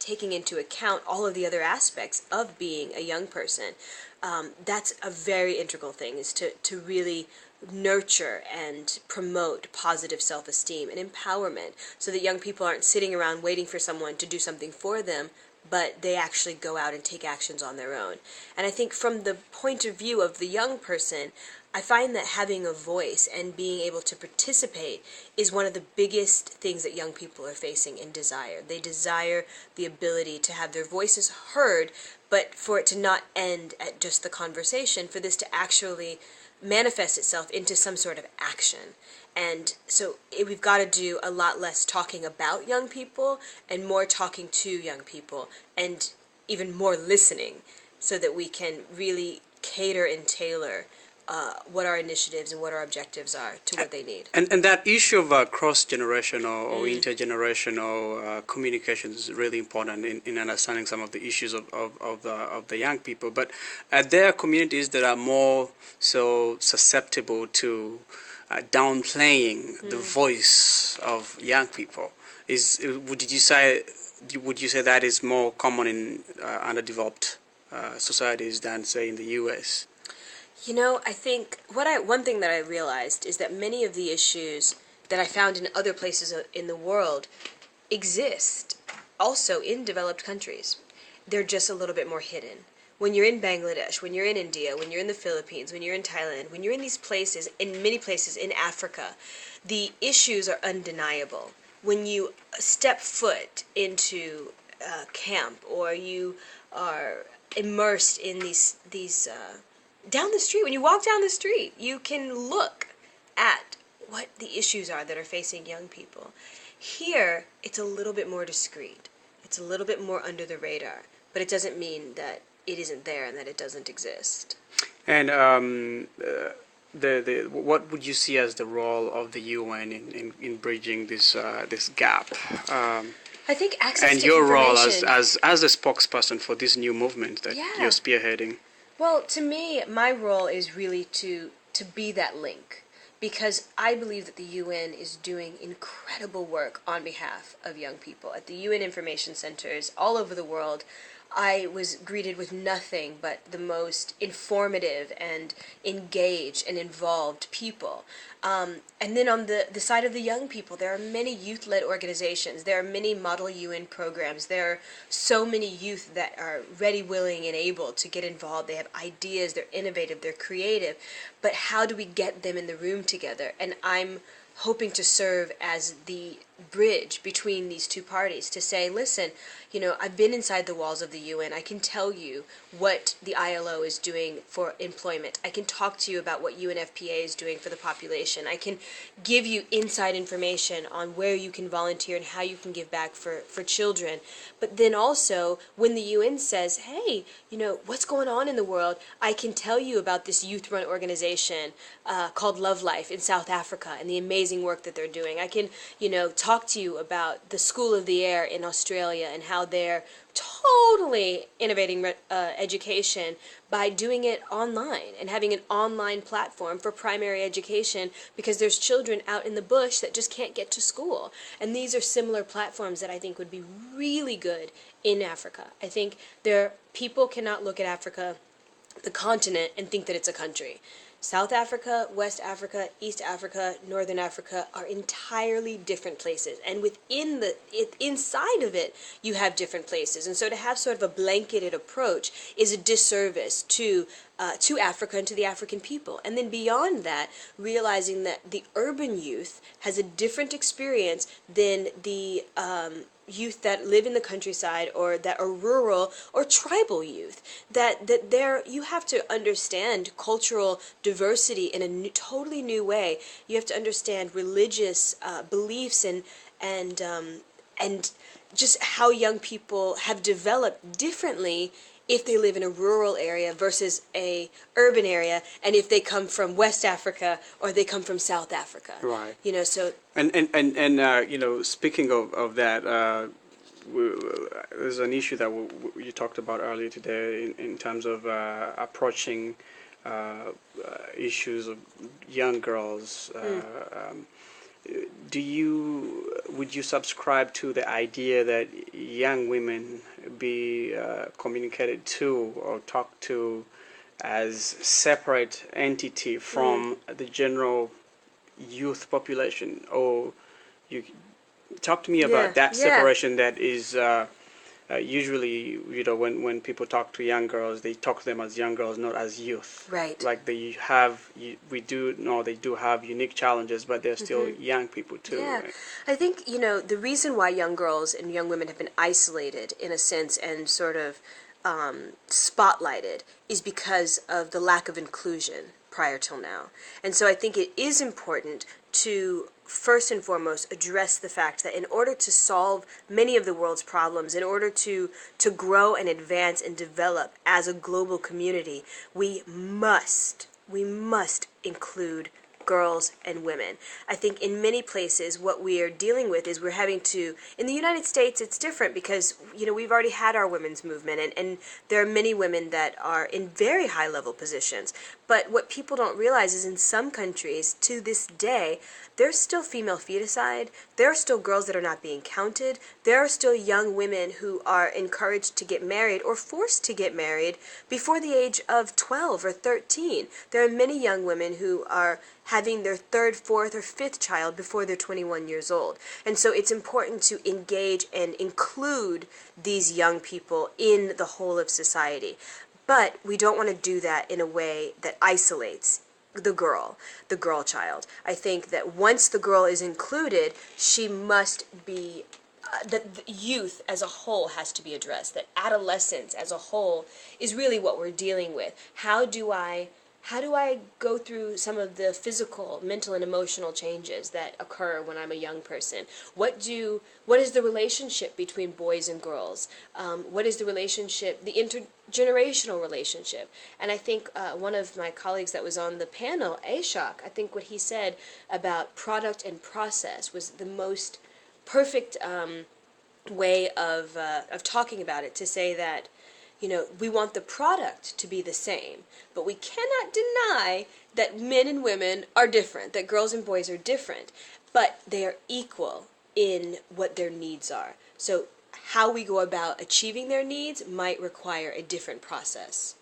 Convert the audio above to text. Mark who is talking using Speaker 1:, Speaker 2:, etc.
Speaker 1: taking into account all of the other aspects of being a young person. That's a very integral thing, is to really nurture and promote positive self-esteem and empowerment, so that young people aren't sitting around waiting for someone to do something for them, but they actually go out and take actions on their own. And I think from the point of view of the young person, I find that having a voice and being able to participate is one of the biggest things that young people are facing and desire. They desire the ability to have their voices heard, but for it to not end at just the conversation, for this to actually manifest itself into some sort of action. And so we've got to do a lot less talking about young people and more talking to young people, and even more listening, so that we can really cater and tailor what our initiatives and what our objectives are to what they need.
Speaker 2: And that issue of cross-generational or intergenerational communication is really important in understanding some of the issues of the young people. But there are communities that are more so susceptible to downplaying the voice of young people. Would you say that is more common in underdeveloped societies than, say, in the U.S.?
Speaker 1: You know, I think one thing that I realized is that many of the issues that I found in other places in the world exist also in developed countries. They're just a little bit more hidden. When you're in Bangladesh, when you're in India, when you're in the Philippines, when you're in Thailand, when you're in these places, in many places in Africa, the issues are undeniable. When you step foot into camp, or you are immersed in these down the street, when you walk down the street, you can look at what the issues are that are facing young people. Here, it's a little bit more discreet. It's a little bit more under the radar, but it doesn't mean that it isn't there and that it doesn't exist.
Speaker 2: And what would you see as the role of the UN in bridging this gap?
Speaker 1: I think access
Speaker 2: and
Speaker 1: to
Speaker 2: your role
Speaker 1: information,
Speaker 2: as a spokesperson for this new movement that you're spearheading.
Speaker 1: Well, to me, my role is really to be that link, because I believe that the UN is doing incredible work on behalf of young people. At the UN information centers all over the world, I was greeted with nothing but the most informative and engaged and involved people. And then on the side of the young people, there are many youth-led organizations. There are many Model UN programs. There are so many youth that are ready, willing, and able to get involved. They have ideas. They're innovative. They're creative. But how do we get them in the room together? And I'm hoping to serve as the bridge between these two parties to say, listen, you know, I've been inside the walls of the UN. I can tell you what the ILO is doing for employment. I can talk to you about what UNFPA is doing for the population. I can give you inside information on where you can volunteer and how you can give back for children. But then also, when the UN says, hey, you know, what's going on in the world, I can tell you about this youth-run organization called Love Life in South Africa and the amazing work that they're doing. I can, you know, talk to you about the School of the Air in Australia and how they're totally innovating education by doing it online and having an online platform for primary education, because there's children out in the bush that just can't get to school. And these are similar platforms that I think would be really good in Africa. I think people cannot look at Africa, the continent, and think that it's a country. South Africa, West Africa, East Africa, Northern Africa are entirely different places, and inside of it, you have different places. And so to have sort of a blanketed approach is a disservice to Africa and to the African people. And then beyond that, realizing that the urban youth has a different experience than the youth that live in the countryside or that are rural or tribal youth, that you have to understand cultural diversity in a totally new way. You have to understand religious beliefs and just how young people have developed differently if they live in a rural area versus a urban area, and if they come from West Africa or they come from South Africa.
Speaker 2: Right.
Speaker 1: You know, so
Speaker 2: and you know, speaking of that, there's an issue that you talked about earlier today in terms of approaching issues of young girls would you subscribe to the idea that young women be communicated to or talked to as separate entity from the general youth population, or you talk to me about that separation that is usually, when people talk to young girls, they talk to them as young girls, not as youth.
Speaker 1: Right.
Speaker 2: Like we do know they do have unique challenges, but they're still young people too.
Speaker 1: Yeah.
Speaker 2: Right?
Speaker 1: I think, the reason why young girls and young women have been isolated in a sense and sort of spotlighted is because of the lack of inclusion prior till now. And so I think it is important to first and foremost address the fact that in order to solve many of the world's problems, in order to grow and advance and develop as a global community, we must include girls and women. I think in many places what we are dealing with is we're having to, in the United States it's different because, we've already had our women's movement and there are many women that are in very high level positions. But what people don't realize is in some countries to this day, there's still female feticide, there are still girls that are not being counted, there are still young women who are encouraged to get married or forced to get married before the age of 12 or 13. There are many young women who are having their third, fourth, or fifth child before they're 21 years old. And so it's important to engage and include these young people in the whole of society. But we don't want to do that in a way that isolates the girl child. I think that once the girl is included, she must be, the youth as a whole has to be addressed, that adolescence as a whole is really what we're dealing with. How do I go through some of the physical, mental, and emotional changes that occur when I'm a young person? What is the relationship between boys and girls? What is the relationship, the intergenerational relationship? And I think one of my colleagues that was on the panel, Ashok, I think what he said about product and process was the most perfect way of talking about it, to say that we want the product to be the same, but we cannot deny that men and women are different, that girls and boys are different, but they are equal in what their needs are. So how we go about achieving their needs might require a different process.